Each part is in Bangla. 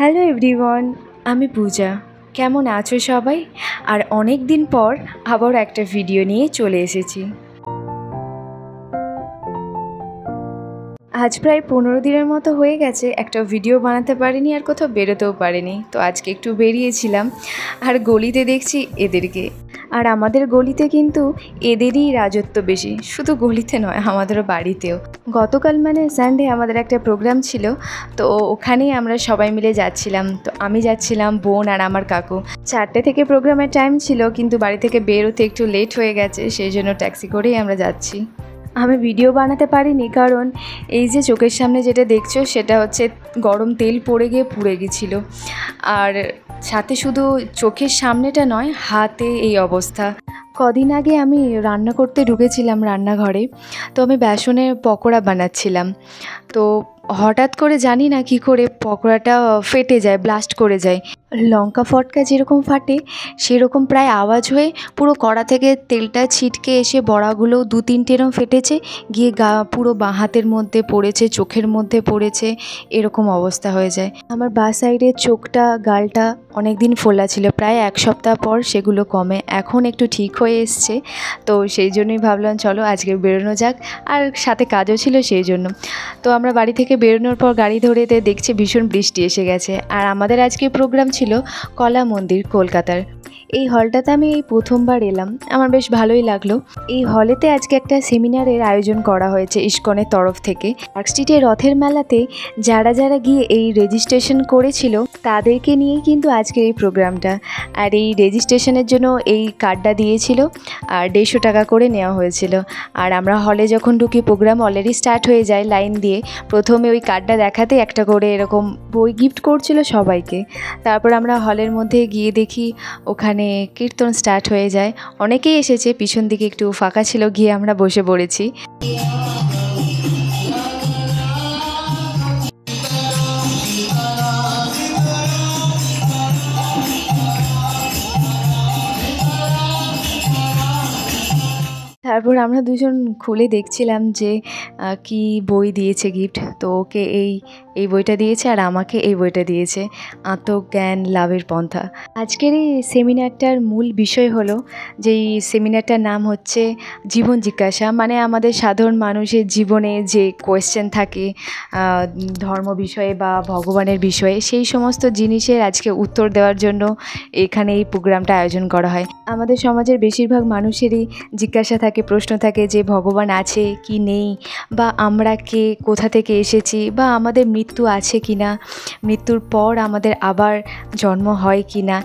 হ্যালো এভরিওয়ান, আমি পূজা। কেমন আছো সবাই? আর অনেক দিন পর আবার একটা ভিডিও নিয়ে চলে এসেছি। আজ প্রায় 15 দিনের মতো হয়ে গেছে একটা ভিডিও বানাতে পারিনি, আর কোথাও বেরোতেও পারিনি। তো আজকে একটু বেরিয়েছিলাম, আর গলিতে দেখছি এদেরকে। আর আমাদের গলিতে কিন্তু এদেরই রাজত্ব বেশি, শুধু গলিতে নয়, আমাদেরও বাড়িতেও। গতকাল মানে সানডে আমাদের একটা প্রোগ্রাম ছিল, তো ওখানেই আমরা সবাই মিলে যাচ্ছিলাম। তো আমি যাচ্ছিলাম, বোন আর আমার কাকু। 4টে থেকে প্রোগ্রামের টাইম ছিল, কিন্তু বাড়ি থেকে বেরোতে একটু লেট হয়ে গেছে, সেই জন্য ট্যাক্সি করেই আমরা যাচ্ছি। আমি ভিডিও বানাতে পারিনি কারণ এই যে চোখের সামনে যেটা দেখছো সেটা হচ্ছে গরম তেল পড়ে গিয়ে পুড়ে গেছিলো। আর সাথে শুধু চোখের সামনেটা নয়, হাতে এই অবস্থা। কদিন আগে আমি রান্না করতে ঢুকেছিলাম রান্নাঘরে, তো আমি বেসনের পকোড়া বানাচ্ছিলাম। তো হঠাৎ করে জানি না কি করে পকোড়াটা ফেটে যায়, ব্লাস্ট করে যায়। লঙ্কা ফটকা যেরকম ফাটে সেরকম প্রায় আওয়াজ হয়ে পুরো কড়া থেকে তেলটা ছিটকে এসে বড়াগুলো 2-3টে এরকম ফেটেছে, গিয়ে পুরো বাঁ হাতের মধ্যে পড়েছে, চোখের মধ্যে পড়েছে, এরকম অবস্থা হয়ে যায়। আমার বাঁ সাইডের চোখটা, গালটা অনেক দিন ফোলা ছিল, প্রায় 1 সপ্তাহ পর সেগুলো কমে, এখন একটু ঠিক হয়ে এসছে। তো সেই জন্যই ভাবলাম চলো আজকে বেরোনো যাক, আর সাথে কাজও ছিল সেই জন্য। তো আমরা বাড়ি থেকে বেরোনোর পর গাড়ি ধরে দেখছি ভীষণ বৃষ্টি এসে গেছে। আর আমাদের আজকে প্রোগ্রাম ছিল কলা মন্দির, কলকাতার। এই হলটাতে আমি এই প্রথমবার এলাম, আমার বেশ ভালোই লাগলো। এই হলেতে আজকে একটা সেমিনারের আয়োজন করা হয়েছে ইস্কনের তরফ থেকে। পার্ক স্ট্রিটে রথের মেলাতে যারা যারা গিয়ে এই রেজিস্ট্রেশন করেছিল তাদেরকে নিয়েই কিন্তু আজকের এই প্রোগ্রামটা। আর এই রেজিস্ট্রেশনের জন্য এই কার্ডটা দিয়েছিল, আর 150 টাকা করে নেওয়া হয়েছিল। আর আমরা হলে যখন ঢুকি, প্রোগ্রাম অলরেডি স্টার্ট হয়ে যায় লাইন দিয়ে, প্রথমে ওই কার্ডটা দেখাতে একটা করে এরকম বই গিফট করছিল সবাইকে। তারপর আমরা হলের মধ্যে গিয়ে দেখি ওখানে কীর্তন স্টার্ট হয়ে যায়। অনেকেই এসেছে, পিছন দিকে একটু ফাঁকা ছিল, গিয়ে আমরা বসে পড়েছি। তারপর আমরা দুজন খুলে দেখছিলাম যে কি বই দিয়েছে গিফট। তো ওকে এই বইটা দিয়েছে, আর আমাকে এই বইটা দিয়েছে, আত্মজ্ঞান লাভের পন্থা। আজকের এই সেমিনারটার মূল বিষয় হলো যে এই সেমিনারটার নাম হচ্ছে জীবন জিজ্ঞাসা। মানে আমাদের সাধারণ মানুষের জীবনে যে কোয়েশ্চেন থাকে ধর্ম বিষয়ে বা ভগবানের বিষয়ে, সেই সমস্ত জিনিসের আজকে উত্তর দেওয়ার জন্য এখানে এই প্রোগ্রামটা আয়োজন করা হয়। আমাদের সমাজের বেশিরভাগ মানুষেরই জিজ্ঞাসা থাকে, প্রশ্ন থাকে যে ভগবান আছে কি নেই, বা আমরা কে, কোথা থেকে এসেছি, বা আমাদের মৃত্যু আছে কি না, মৃত্যুর পর আমাদের আবার জন্ম হয় কি না,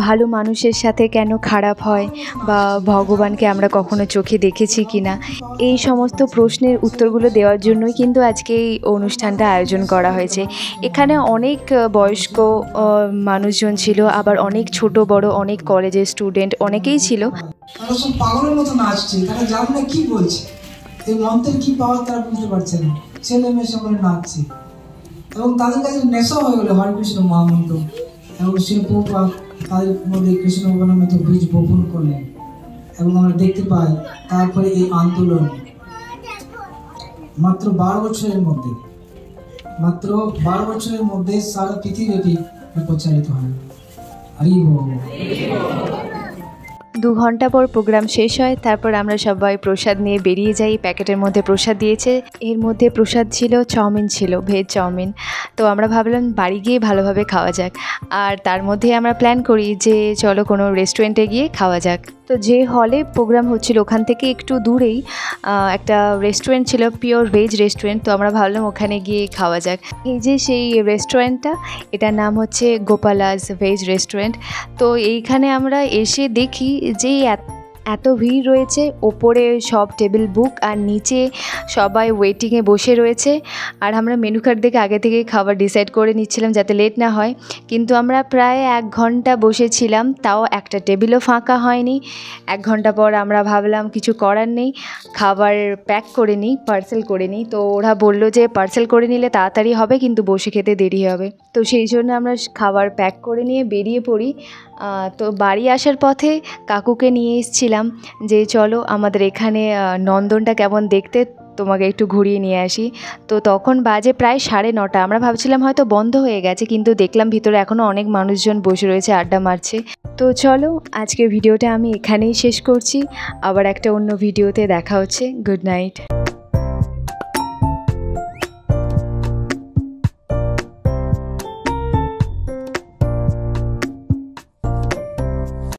ভালো মানুষের সাথে কেন খারাপ হয়, বা ভগবানকে আমরা কখনো চোখে দেখেছি কি না। এই সমস্ত প্রশ্নের উত্তরগুলো দেওয়ার জন্যই কিন্তু আজকে এই অনুষ্ঠানটা আয়োজন করা হয়েছে। এখানে অনেক বয়স্ক মানুষজন ছিল, আবার অনেক ছোট বড় অনেক কলেজের স্টুডেন্ট অনেকেই ছিল। তারা সব পাগলের মতো নাচছে, তারা জানে না কি বলছে, এই মন্ত্রের কি পাওয়ার তারা বুঝতে পারছে না। ছেলে মেয়ে সকলে নাচছে, এবং তাদের কাছে নেশা হয়ে গেল হরে কৃষ্ণ মহামন্ত্র। এবং শিল প্রভুপাদ তাদের মধ্যে কৃষ্ণ ভগবানের মতো বীজ বপন করলেন, এবং আমরা দেখতে পাই তারপরে এই আন্দোলন মাত্র 12 বছরের মধ্যে সারা পৃথিবীতে প্রচারিত হয়। হরি বল। 2 ঘন্টা পর প্রোগ্রাম শেষ হয়। তারপর আমরা সবাই প্রসাদ নিয়ে বেরিয়ে যাই। প্যাকেটের মধ্যে প্রসাদ দিয়েছে, এর মধ্যে প্রসাদ ছিল চাউমিন, ছিল ভেজ চাউমিন। তো আমরা ভাবলাম বাড়ি গিয়ে ভালোভাবে খাওয়া যাক, আর তার মধ্যে আমরা প্ল্যান করি যে চলো কোনো রেস্টুরেন্টে গিয়ে খাওয়া যাক। তো যে হলে প্রোগ্রাম হচ্ছিল ওখান থেকে একটু দূরেই একটা রেস্টুরেন্ট ছিল, পিওর ভেজ রেস্টুরেন্ট। তো আমরা ভাবলাম ওখানে গিয়ে খাওয়া যাক। এই যে সেই রেস্টুরেন্টটা, এটার নাম হচ্ছে গোপালাস ভেজ রেস্টুরেন্ট। তো এইখানে আমরা এসে দেখি যে এত ভিড় রয়েছে, ওপরে সব টেবিল বুক, আর নিচে সবাই ওয়েটিংয়ে বসে রয়েছে। আর আমরা মেনু কার্ড দেখে আগে থেকেই খাবার ডিসাইড করে নিচ্ছিলাম যাতে লেট না হয়। কিন্তু আমরা প্রায় 1 ঘন্টা বসেছিলাম, তাও একটা টেবিলও ফাঁকা হয়নি। 1 ঘন্টা পর আমরা ভাবলাম কিছু করার নেই, খাবার প্যাক করে নিই, পার্সেল করে নিই। তো ওরা বললো যে পার্সেল করে নিলে তাড়াতাড়ি হবে, কিন্তু বসে খেতে দেরি হবে। তো সেই জন্য আমরা খাবার প্যাক করে নিয়ে বেরিয়ে পড়ি। তো বাড়ি আসার পথে কাকুকে নিয়ে এসেছিলাম যে চলো আমাদের এখানে নন্দনটা কেমন দেখতে। তোমাকে একটু ঘুরিয়ে নিয়ে আসি। তো তখন বাজে প্রায় 9:30। আমরা ভাবছিলাম হয়তো বন্ধ হয়ে গেছে, কিন্তু দেখলাম ভিতরে এখনও অনেক মানুষজন বসে রয়েছে, আড্ডা মারছে। তো চলো আজকে ভিডিওটা আমি এখানেই শেষ করছি, আবার একটা অন্য ভিডিওতে দেখা হচ্ছে। Good night.